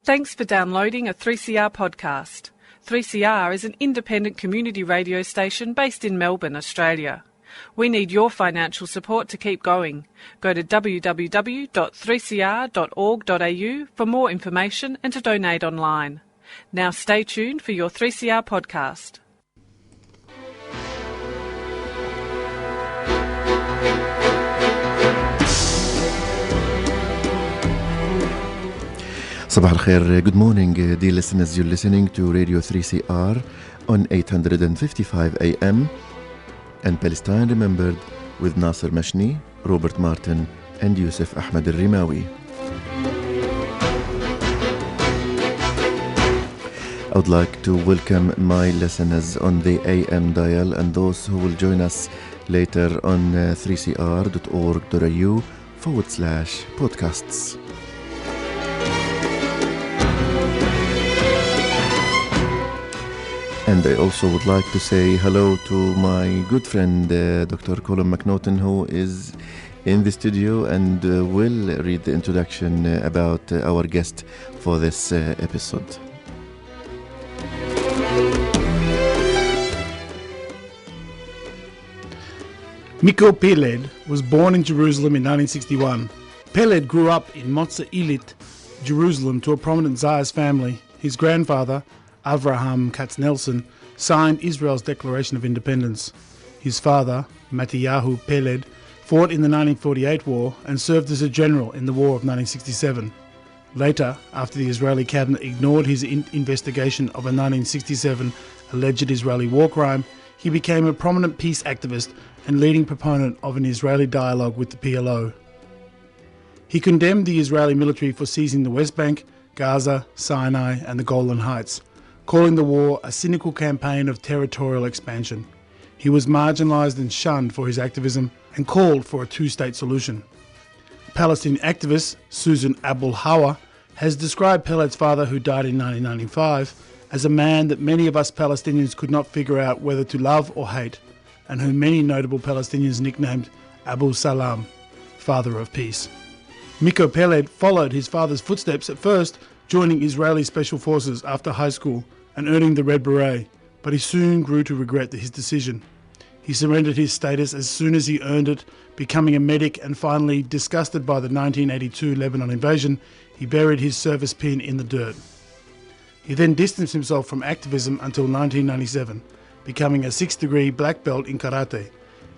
Thanks for downloading a 3CR podcast. 3CR is an independent community radio station based in Melbourne, Australia. We need your financial support to keep going. Go to www.3cr.org.au for more information and to donate online. Now stay tuned for your 3CR podcast. Sabah al-Khair, good morning, dear listeners. You're listening to Radio 3CR on 855 AM and Palestine Remembered with Nasser Mashni, Robert Martin and Yusuf Ahmed al-Rimawi. I would like to welcome my listeners on the AM dial and those who will join us later on 3cr.org.au/podcasts. And I also would like to say hello to my good friend Dr. Colin McNaughton, who is in the studio and will read the introduction about our guest for this episode. Miko Peled was born in Jerusalem in 1961. Peled grew up in Motza Illit, Jerusalem, to a prominent Zionist family. His grandfather, Avraham Katz-Nelson, signed Israel's Declaration of Independence. His father, Mattiyahu Peled, fought in the 1948 war and served as a general in the War of 1967. Later, after the Israeli cabinet ignored his investigation of a 1967 alleged Israeli war crime, he became a prominent peace activist and leading proponent of an Israeli dialogue with the PLO. He condemned the Israeli military for seizing the West Bank, Gaza, Sinai and the Golan Heights, calling the war a cynical campaign of territorial expansion. He was marginalised and shunned for his activism and called for a two-state solution. Palestinian activist Susan Abul-Hawa has described Peled's father, who died in 1995, as a man that many of us Palestinians could not figure out whether to love or hate, and whom many notable Palestinians nicknamed Abu Salam, Father of Peace. Miko Peled followed his father's footsteps, at first joining Israeli Special Forces after high school and earning the Red Beret, but he soon grew to regret his decision. He surrendered his status as soon as he earned it, becoming a medic, and finally, disgusted by the 1982 Lebanon invasion, he buried his service pin in the dirt. He then distanced himself from activism until 1997, becoming a 6th-degree black belt in karate,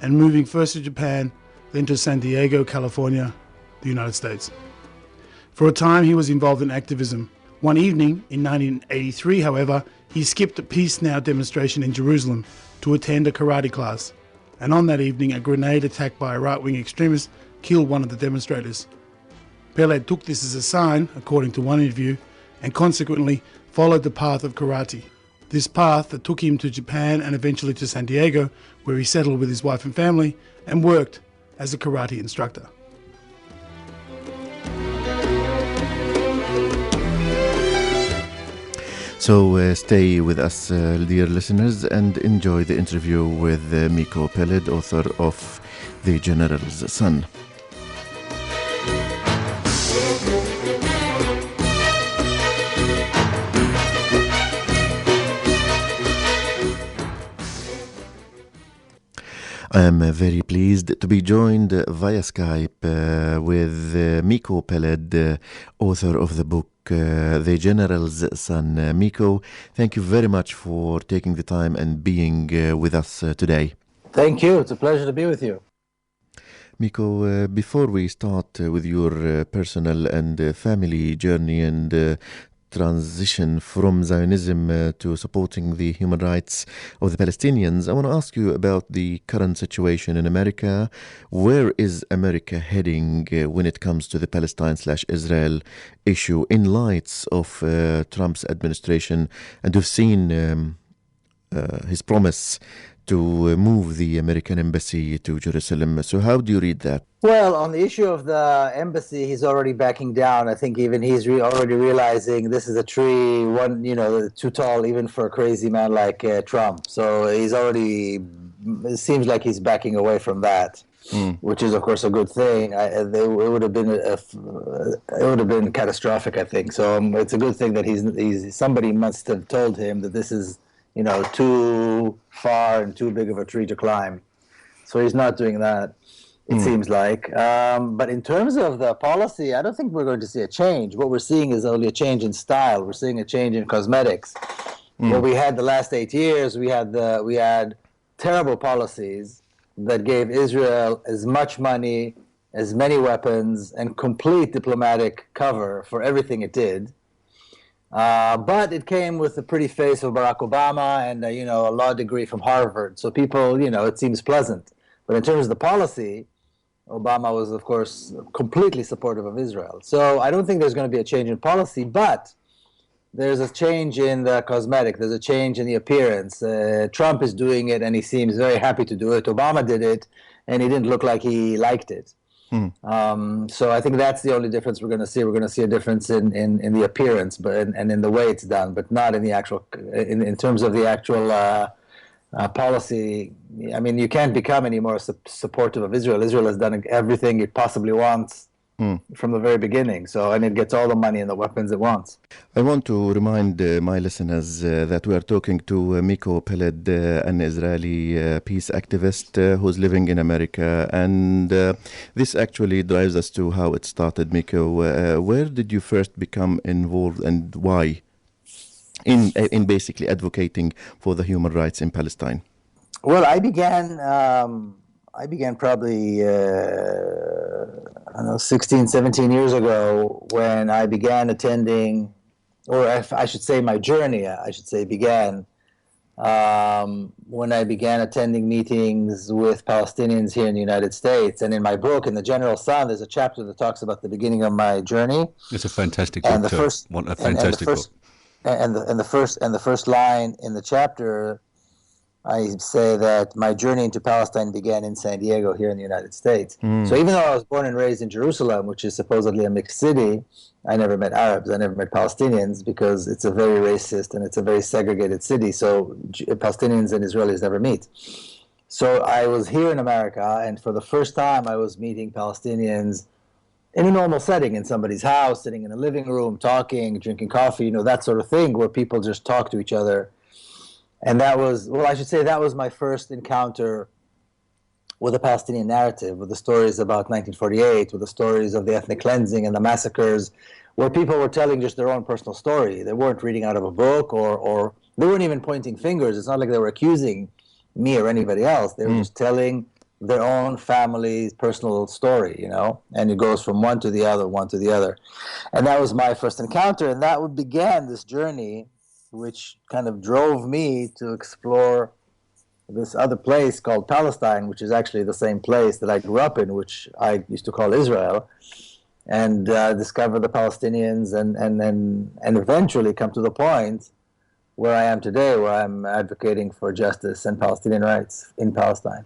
and moving first to Japan, then to San Diego, California, the United States. For a time, he was involved in activism. One evening in 1983, however, he skipped a Peace Now demonstration in Jerusalem to attend a karate class. And on that evening, a grenade attack by a right-wing extremist killed one of the demonstrators. Peled took this as a sign, according to one interview, and consequently followed the path of karate. This path that took him to Japan and eventually to San Diego, where he settled with his wife and family and worked as a karate instructor. So stay with us, dear listeners, and enjoy the interview with Miko Peled, author of The General's Son. I am very pleased to be joined via Skype with Miko Peled, author of the book The General's Son. Miko, thank you very much for taking the time and being with us today. Thank you. It's a pleasure to be with you. Miko, before we start with your personal and family journey and transition from Zionism to supporting the human rights of the Palestinians, I want to ask you about the current situation in America. Where is America heading when it comes to the Palestine/Israel issue in light of Trump's administration? And we've seen his promise to move the American embassy to Jerusalem. So how do you read that? Well, on the issue of the embassy, he's already backing down. I think even he's already realizing this is a tree, too tall even for a crazy man like Trump. So he's already, it seems like he's backing away from that. which is of course a good thing. It would have been catastrophic, I think. So it's a good thing that he's somebody must have told him that this is too far and too big of a tree to climb. So he's not doing that. It seems like. But in terms of the policy, I don't think we're going to see a change. What we're seeing is only a change in style. We're seeing a change in cosmetics. What we had the last 8 years, we had terrible policies that gave Israel as much money, as many weapons, and complete diplomatic cover for everything it did. But it came with the pretty face of Barack Obama and a law degree from Harvard. So people, it seems pleasant. But in terms of the policy, Obama was, of course, completely supportive of Israel. So I don't think there's going to be a change in policy, but there's a change in the cosmetic. There's a change in the appearance. Trump is doing it, and he seems very happy to do it. Obama did it, and he didn't look like he liked it. So I think that's the only difference we're going to see. We're going to see a difference in the appearance, and in the way it's done, but not in the actual, in terms of the actual policy. I mean, you can't become any more supportive of Israel. Israel has done everything it possibly wants from the very beginning. So, and it gets all the money and the weapons it wants. I want to remind my listeners that we are talking to Miko Peled, an Israeli peace activist who's living in America. And this actually drives us to how it started, Miko. Where did you first become involved and why in basically advocating for the human rights in Palestine? Well, I began probably, 16, 17 years ago when I began attending, or I should say my journey, began when I began attending meetings with Palestinians here in the United States. And in my book, in The General Sun, there's a chapter that talks about the beginning of my journey. It's a fantastic book. And the first line in the chapter, I say that my journey into Palestine began in San Diego here in the United States. So even though I was born and raised in Jerusalem, which is supposedly a mixed city, I never met Arabs, I never met Palestinians, because it's a very racist and it's a very segregated city, so Palestinians and Israelis never meet. So I was here in America, and for the first time I was meeting Palestinians in a normal setting, in somebody's house, sitting in a living room, talking, drinking coffee, that sort of thing, where people just talk to each other. And that was my first encounter with the Palestinian narrative, with the stories about 1948, with the stories of the ethnic cleansing and the massacres, where people were telling just their own personal story. They weren't reading out of a book, or they weren't even pointing fingers. It's not like they were accusing me or anybody else. They were just telling their own family's personal story, and it goes from one to the other. And that was my first encounter, and that began this journey, which kind of drove me to explore this other place called Palestine, which is actually the same place that I grew up in, which I used to call Israel, and discover the Palestinians, and eventually come to the point where I am today, where I'm advocating for justice and Palestinian rights in Palestine.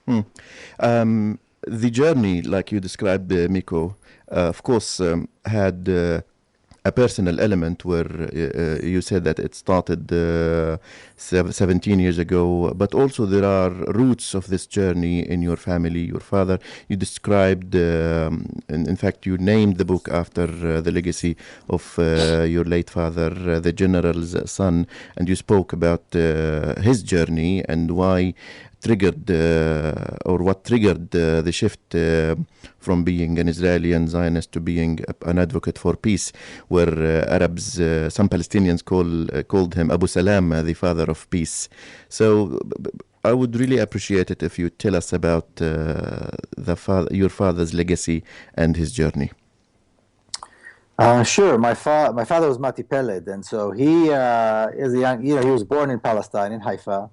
The journey, like you described, Miko, of course, had a personal element where you said that it started 17 years ago, but also there are roots of this journey in your family. Your father, you described, in fact, you named the book after the legacy of your late father, the general's son, and you spoke about his journey and why triggered what triggered the shift from being an Israeli and Zionist to being an advocate for peace, where Arabs, some Palestinians called him Abu Salam, the father of peace. So I would really appreciate it if you tell us about your father's legacy and his journey. Sure. My father was Miko Peled, and so he is a young. He was born in Palestine, in Haifa,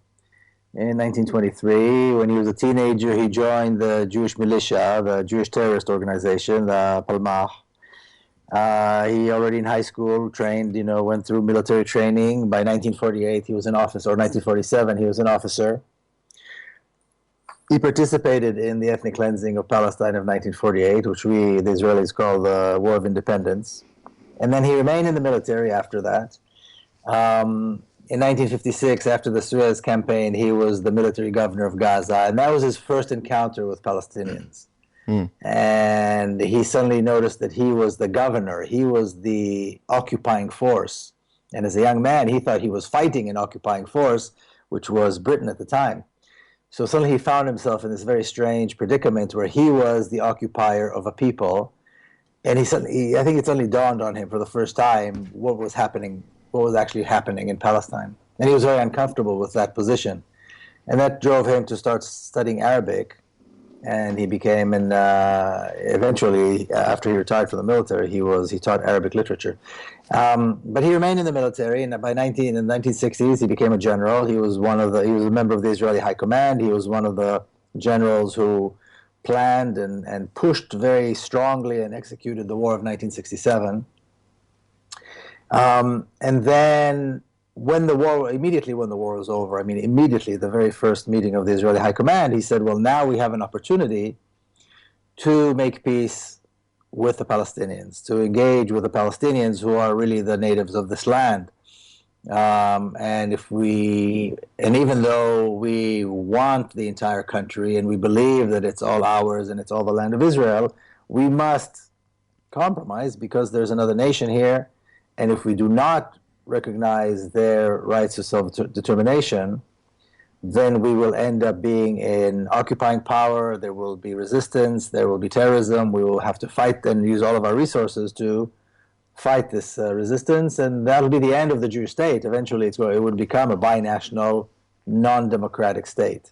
in 1923. When he was a teenager, he joined the Jewish militia, the Jewish terrorist organization, the Palmach. He already in high school trained, went through military training. By 1948, he was an officer, or 1947, he was an officer. He participated in the ethnic cleansing of Palestine of 1948, which we, the Israelis, call the War of Independence. And then he remained in the military after that. in 1956, after the Suez campaign, he was the military governor of Gaza, and that was his first encounter with Palestinians. And he suddenly noticed that he was the governor, he was the occupying force. And as a young man, he thought he was fighting an occupying force, which was Britain at the time. So suddenly he found himself in this very strange predicament where he was the occupier of a people. And I think it suddenly dawned on him for the first time what was actually happening in Palestine. And he was very uncomfortable with that position. And that drove him to start studying Arabic. And he became, eventually, after he retired from the military, he taught Arabic literature. But he remained in the military, and in the 1960s, he became a general. He was a member of the Israeli High Command. He was one of the generals who planned and pushed very strongly and executed the war of 1967. And then immediately when the war was over, immediately the very first meeting of the Israeli High Command, he said, well, now we have an opportunity to make peace with the Palestinians, to engage with the Palestinians who are really the natives of this land. And even though we want the entire country and we believe that it's all ours and it's all the land of Israel, we must compromise because there's another nation here. And if we do not recognize their rights to self-determination, then we will end up being in occupying power, there will be resistance, there will be terrorism, we will have to fight and use all of our resources to fight this resistance, and that'll be the end of the Jewish state. Eventually it would become a binational, non-democratic state.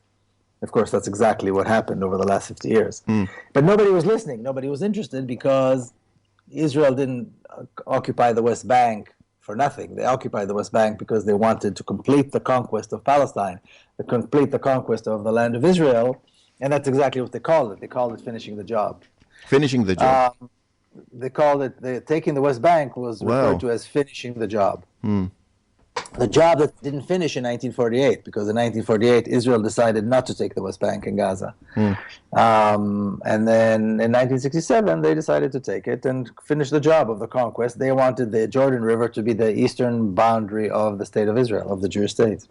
Of course, that's exactly what happened over the last 50 years. But nobody was listening, nobody was interested, because Israel didn't occupy the West Bank for nothing. They occupied the West Bank because they wanted to complete the conquest of Palestine, to complete the conquest of the land of Israel, and that's exactly what they called it. They called it finishing the job. Finishing the job. They called it, taking the West Bank was referred to as finishing the job. The job that didn't finish in 1948, because in 1948 Israel decided not to take the West Bank and Gaza. And then in 1967 they decided to take it and finish the job of the conquest. They wanted the Jordan River to be the eastern boundary of the state of Israel, of the Jewish state.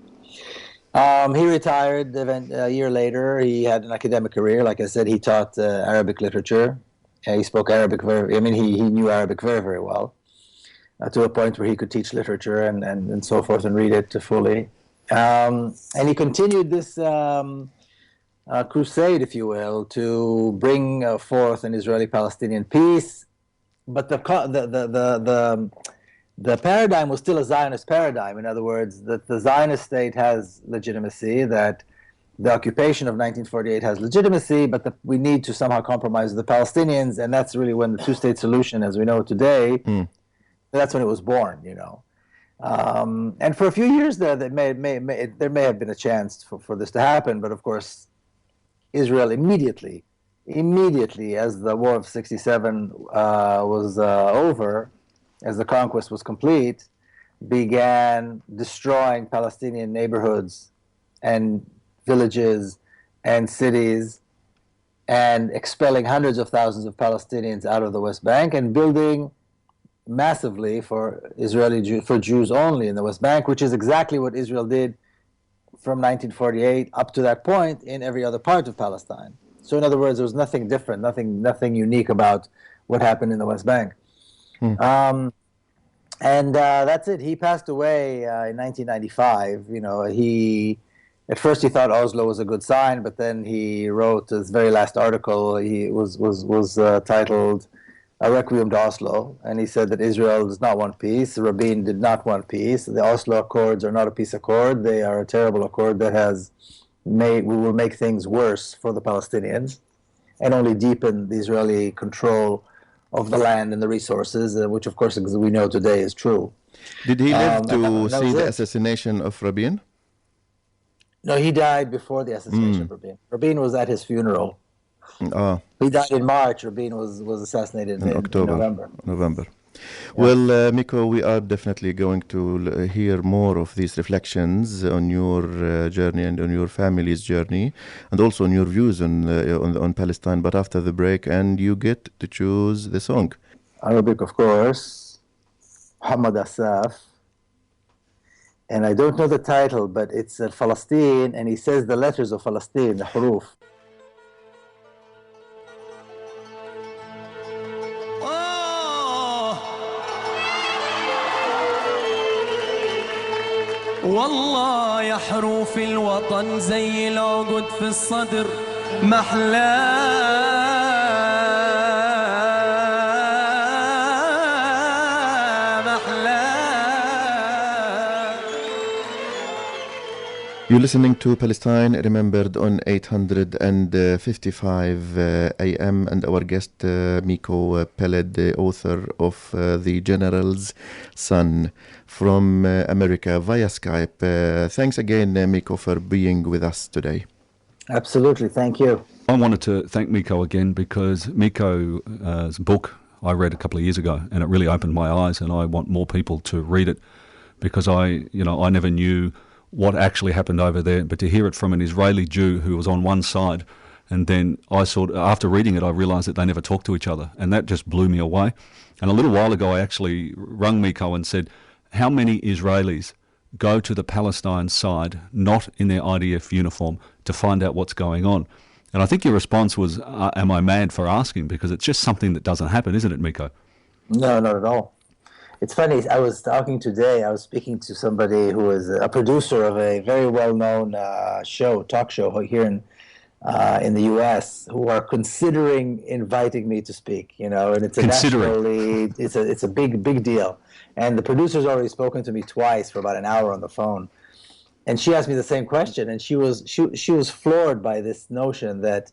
He retired a year later. He had an academic career. Like I said, he taught Arabic literature. He spoke Arabic he knew Arabic very, very well. To a point where he could teach literature and so forth and read it fully. And he continued this crusade, if you will, to bring forth an Israeli-Palestinian peace. But the paradigm was still a Zionist paradigm. In other words, that the Zionist state has legitimacy, that the occupation of 1948 has legitimacy, but we need to somehow compromise with the Palestinians, and that's really when the two-state solution, as we know it today, that's when it was born, and for a few years there may have been a chance for this to happen, but of course Israel immediately as the war of 67 was over, as the conquest was complete, began destroying Palestinian neighborhoods and villages and cities and expelling hundreds of thousands of Palestinians out of the West Bank and building massively for Jews only in the West Bank, which is exactly what Israel did from 1948 up to that point in every other part of Palestine. So in other words, there was nothing different, nothing unique about what happened in the West Bank. And that's it. He passed away in 1995. At first he thought Oslo was a good sign, but then he wrote his very last article. He was titled A Requiem to Oslo, and he said that Israel does not want peace. Rabin did not want peace. The Oslo Accords are not a peace accord. They are a terrible accord that will make things worse for the Palestinians and only deepen the Israeli control of the land and the resources, which of course, as we know today, is true. Did he live to see the assassination of Rabin? No, he died before the assassination of Rabin. Rabin was at his funeral. He died in March. Rabin was assassinated in November. Yeah. Well, Miko, we are definitely going to hear more of these reflections on your journey and on your family's journey, and also on your views on Palestine. But after the break, and you get to choose the song. Arabic, of course. Muhammad Asaf. and I don't know the title, but it's Palestine, and he says the letters of Palestine, the huruf. والله يا حروف الوطن زي العقد في الصدر محلاه You're listening to Palestine Remembered on 855 AM, and our guest Miko Peled, the author of The General's Son from America via Skype. Thanks again, Miko, for being with us today. Absolutely, thank you. I wanted to thank Miko again because Miko's book I read a couple of years ago, and it really opened my eyes, and I want more people to read it because I never knew what actually happened over there, but to hear it from an Israeli Jew who was on one side, and then after reading it, I realised that they never talked to each other, and that just blew me away. And a little while ago, I actually rung Miko and said, how many Israelis go to the Palestine side, not in their IDF uniform, to find out what's going on? And I think your response was, am I mad for asking? Because it's just something that doesn't happen, isn't it, Miko? No, not at all. It's funny, I was speaking to somebody who is a producer of a very well-known talk show here in the U.S., who are considering inviting me to speak, and it's it's a big deal. And the producer's already spoken to me twice for about an hour on the phone. And she asked me the same question, and she was floored by this notion that,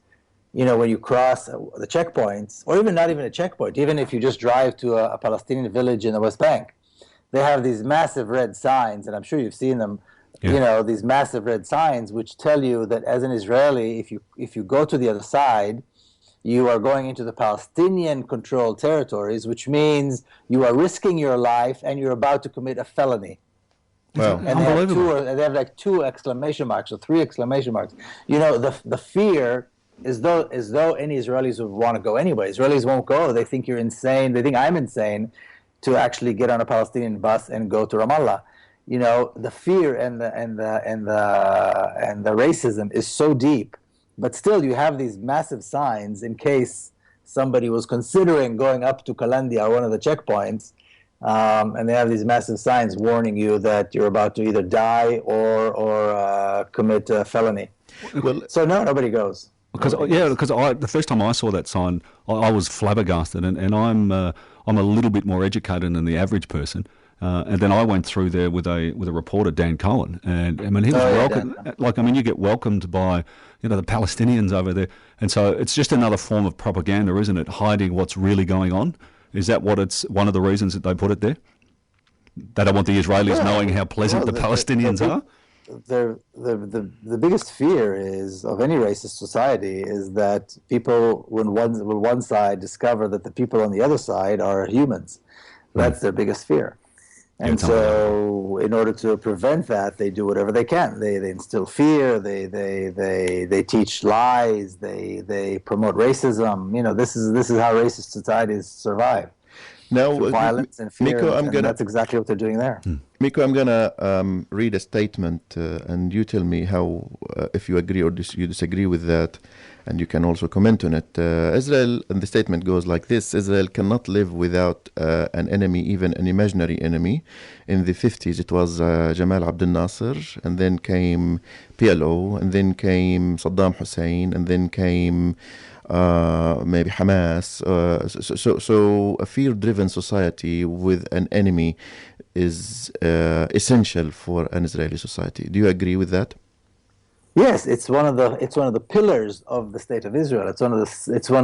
when you cross the checkpoints, or even not even a checkpoint, even if you just drive to a Palestinian village in the West Bank, they have these massive red signs, and I'm sure you've seen them, these massive red signs which tell you that as an Israeli, if you go to the other side, you are going into the Palestinian-controlled territories, which means you are risking your life and you're about to commit a felony. Wow. And they have like 2 exclamation marks or 3 exclamation marks. The fear is though any Israelis would want to go anyway. Israelis won't go. They think you're insane. They think I'm insane to actually get on a Palestinian bus and go to Ramallah. The fear and the racism is so deep. But still, you have these massive signs in case somebody was considering going up to Kalandia or one of the checkpoints, and they have these massive signs warning you that you're about to either die or commit a felony. Well, so no, nobody goes. Because the first time I saw that sign, I was flabbergasted, and I'm a little bit more educated than the average person. And then I went through there with a reporter, Dan Cohen, and I mean he was welcomed. You get welcomed by the Palestinians over there, and so it's just another form of propaganda, isn't it? Hiding what's really going on. Is that what it's one of the reasons that they put it there? They don't want the Israelis knowing how pleasant the Palestinians are. The biggest fear of any racist society is that people, when one side discover that the people on the other side are humans, that's their biggest fear. And so, in order to prevent that, they do whatever they can. They instill fear. They teach lies. They promote racism. This is how racist societies survive. Now, violence and fear, Miko, that's exactly what they're doing there. Miko, I'm gonna read a statement, and you tell me how, if you agree or you disagree with that, and you can also comment on it. Israel, and the statement goes like this: Israel cannot live without an enemy, even an imaginary enemy. In the 50s, it was Jamal Abdel Nasser, and then came PLO, and then came Saddam Hussein, and then came maybe Hamas. So a fear-driven society with an enemy is essential for an Israeli society. Do you agree with that? Yes, it's one of the pillars of the state of Israel. It's one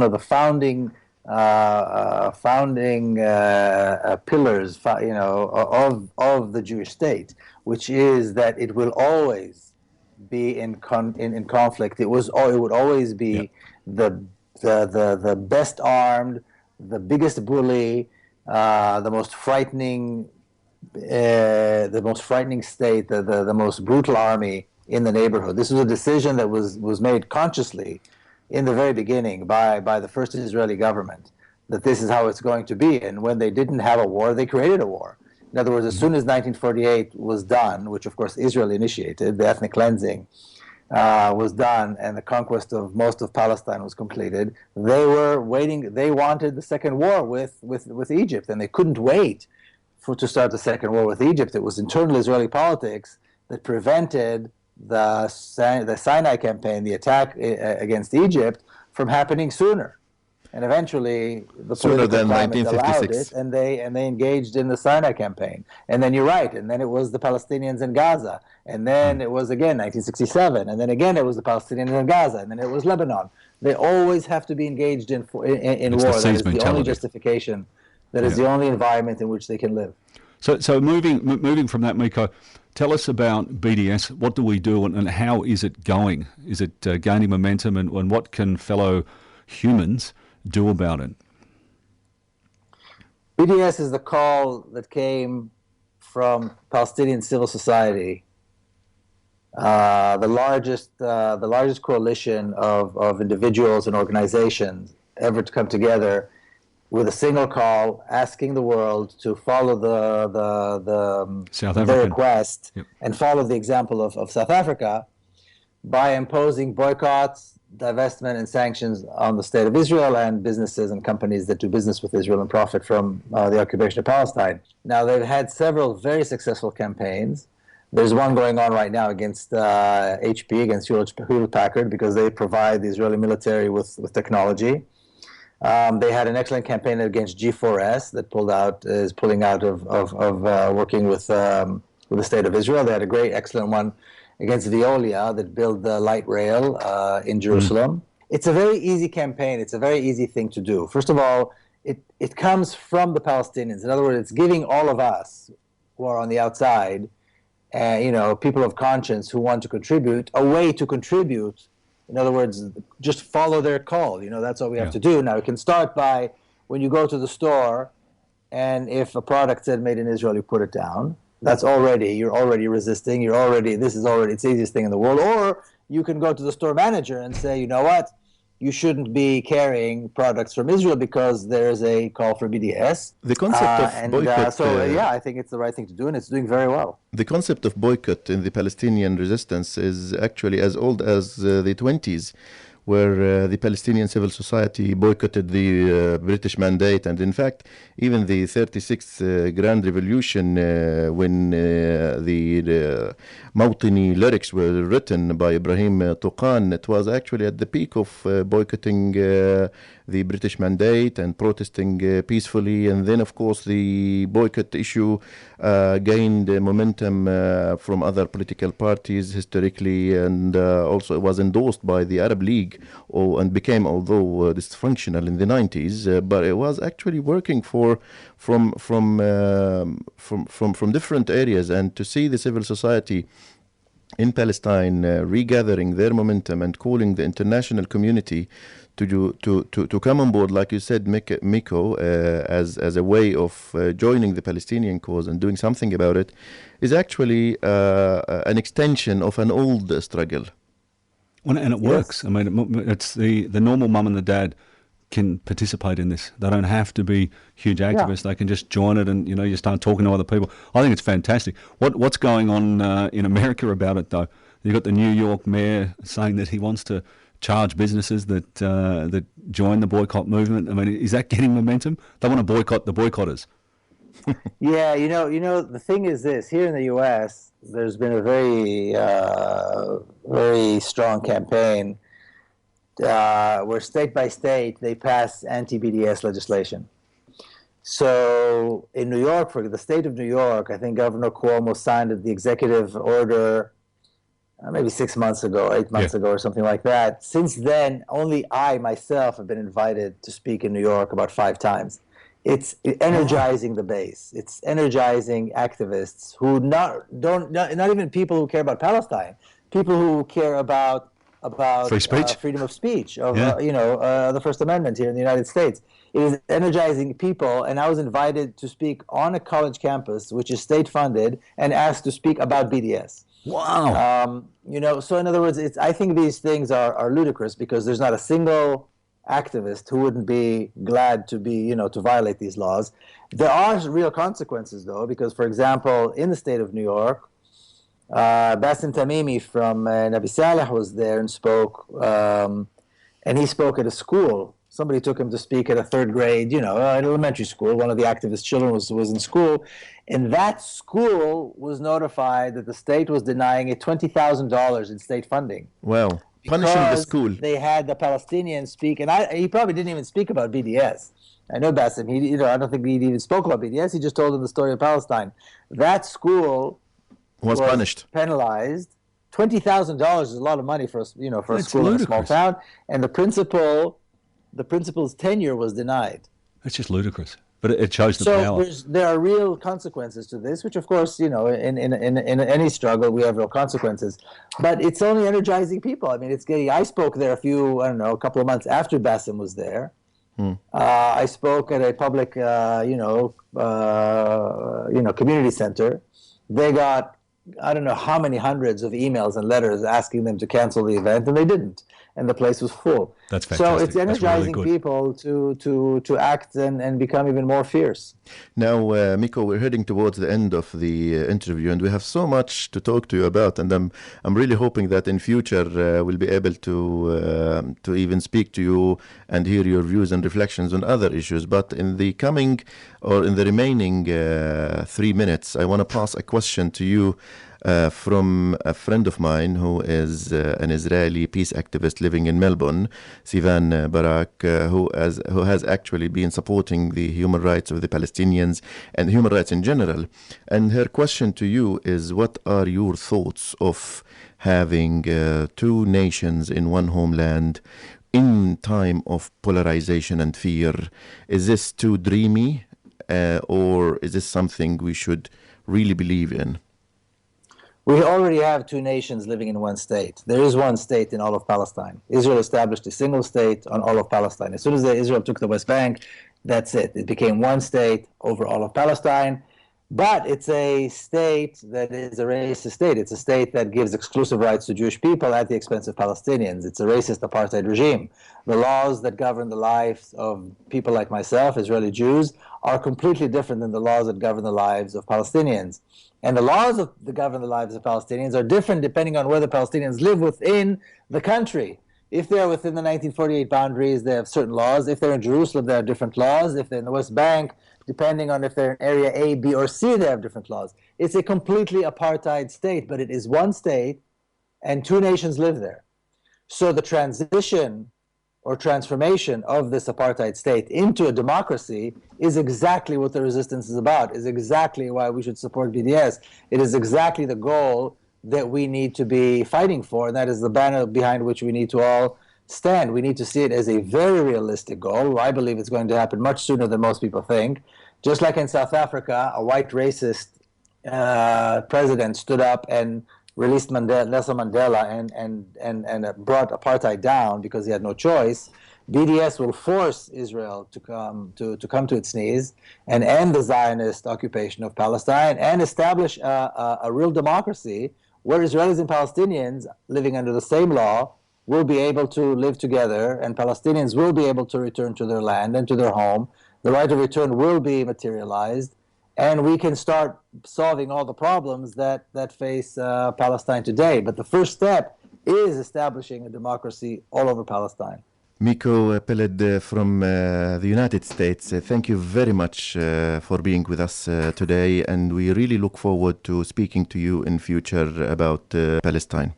of the founding pillars, of the Jewish state, which is that it will always be in conflict. It would always be the best armed, the biggest bully, the most frightening state, the most brutal army in the neighborhood. This was a decision that was made consciously in the very beginning by the first Israeli government, that this is how it's going to be. And when they didn't have a war, they created a war. In other words, as soon as 1948 was done, which of course Israel initiated, the ethnic cleansing was done, and the conquest of most of Palestine was completed, they were waiting. They wanted the second war with Egypt, and they couldn't wait to start the second war with Egypt. It was internal Israeli politics that prevented the Sinai campaign, the attack against Egypt, from happening sooner. And eventually, the political climate allowed it, and they engaged in the Sinai campaign. And then you're right, and then it was the Palestinians in Gaza, and then it was again 1967, and then again it was the Palestinians in Gaza, and then it was Lebanon. They always have to be engaged in war. That is the only justification. That is the only environment in which they can live. So moving from that, Miko, tell us about BDS. What do we do, and how is it going? Is it gaining momentum, and what can fellow humans do about it? BDS is the call that came from Palestinian civil society, the largest coalition of individuals and organizations ever to come together with a single call, asking the world to follow the request and follow the example of South Africa by imposing boycotts, divestment, and sanctions on the state of Israel and businesses and companies that do business with Israel and profit from the occupation of Palestine. Now, they've had several very successful campaigns. There's one going on right now against HP, against Hewlett-Packard, because they provide the Israeli military with technology. They had an excellent campaign against G4S that is pulling out of working with the state of Israel. They had a great, excellent one against Veolia that built the light rail in Jerusalem. It's a very easy campaign. It's a very easy thing to do. First of all, it comes from the Palestinians. In other words, it's giving all of us who are on the outside, people of conscience who want to contribute, a way to contribute. In other words, just follow their call. That's all we have to do. Now, it can start by when you go to the store, and if a product said made in Israel, you put it down. You're already resisting. It's the easiest thing in the world. Or you can go to the store manager and say, you know what? You shouldn't be carrying products from Israel because there's a call for BDS. The concept of boycott... I think it's the right thing to do, and it's doing very well. The concept of boycott in the Palestinian resistance is actually as old as the 20s, where the Palestinian civil society boycotted the British mandate. And in fact, even the 36th Grand Revolution, when the Mawtini lyrics were written by Ibrahim Tuqan, it was actually at the peak of boycotting the British mandate and protesting peacefully. And then, of course, the boycott issue gained momentum from other political parties historically, and also it was endorsed by the Arab League and became, although dysfunctional in the 90s, but it was actually working from different areas. And to see the civil society in Palestine regathering their momentum and calling the international community to come on board, like you said, Miko, as a way of joining the Palestinian cause and doing something about it, is actually an extension of an old struggle. Well, and it works. I mean, it's the normal mum and the dad can participate in this. They don't have to be huge activists. They can just join it, and you start talking to other people. I think it's fantastic. What's going on in America about it, though? You've got the New York mayor saying that he wants to charge businesses that join the boycott movement. I mean, is that getting momentum? They want to boycott the boycotters. Yeah, the thing is this: here in the U.S., there's been a very, very strong campaign where state by state they pass anti-BDS legislation. So in New York, for the state of New York, I think Governor Cuomo signed the executive order maybe 6 months ago, 8 months ago, or something like that. Since then, only I myself have been invited to speak in New York about 5 times. It's energizing the base. It's energizing activists who not even people who care about Palestine, people who care about free speech, freedom of speech, the First Amendment here in the United States. It is energizing people, and I was invited to speak on a college campus, which is state funded, and asked to speak about BDS. Wow. So in other words, I think these things are ludicrous because there's not a single activist who wouldn't be glad to be, to violate these laws. There are real consequences, though, because, for example, in the state of New York, Bassem Tamimi from Nabi Saleh was there and spoke, and he spoke at a school. Somebody took him to speak at a third grade, an elementary school. One of the activist children was in school, and that school was notified that the state was denying it $20,000 in state funding. Well, punishing the school. They had the Palestinians speak, and he probably didn't even speak about BDS. I know Bassem. I don't think he even spoke about BDS. He just told them the story of Palestine. That school was punished, penalized. $20,000 is a lot of money for a school in a small town, and the principal's tenure was denied. That's just ludicrous. But it shows the power. So there are real consequences to this, which, of course, in any struggle, we have real consequences. But it's only energizing people. I mean, I spoke there a couple of months after Bassem was there. I spoke at a public, community center. They got, I don't know how many hundreds of emails and letters asking them to cancel the event, and they didn't. And the place was full. That's fantastic. So it's energizing people to act and become even more fierce. Now, Miko, we're heading towards the end of the interview, and we have so much to talk to you about. And I'm really hoping that in future we'll be able to even speak to you and hear your views and reflections on other issues. But in the remaining 3 minutes, I want to pass a question to you. From a friend of mine who is an Israeli peace activist living in Melbourne, Sivan Barak, who has actually been supporting the human rights of the Palestinians and human rights in general. And her question to you is, what are your thoughts of having two nations in one homeland in time of polarization and fear? Is this too dreamy, or is this something we should really believe in? We already have two nations living in one state. There is one state in all of Palestine. Israel established a single state on all of Palestine. As soon as Israel took the West Bank, that's it. It became one state over all of Palestine. But it's a state that is a racist state. It's a state that gives exclusive rights to Jewish people at the expense of Palestinians. It's a racist apartheid regime. The laws that govern the lives of people like myself, Israeli Jews, are completely different than the laws that govern the lives of Palestinians. And the laws that govern the lives of Palestinians are different depending on whether Palestinians live within the country. If they're within the 1948 boundaries, they have certain laws. If they're in Jerusalem, they have different laws. If they're in the West Bank, depending on if they're in area A, B, or C, they have different laws. It's a completely apartheid state, but it is one state, and two nations live there. So the transition or transformation of this apartheid state into a democracy is exactly what the resistance is about, is exactly why we should support BDS. It is exactly the goal that we need to be fighting for, and that is the banner behind which we need to all stand. We need to see it as a very realistic goal. I believe it's going to happen much sooner than most people think. Just like in South Africa, a white racist president stood up and released Nelson Mandela and brought apartheid down because he had no choice. BDS will force Israel to come to its knees and end the Zionist occupation of Palestine and establish a real democracy where Israelis and Palestinians living under the same law will be able to live together, and Palestinians will be able to return to their land and to their home. The right of return will be materialized, and we can start solving all the problems that face Palestine today. But the first step is establishing a democracy all over Palestine. Miko Peled from the United States, thank you very much for being with us today, and we really look forward to speaking to you in future about Palestine.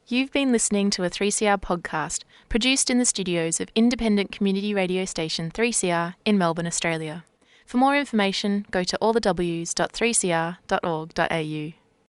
You've been listening to a 3CR podcast produced in the studios of independent community radio station 3CR in Melbourne, Australia. For more information, go to allthews.3cr.org.au.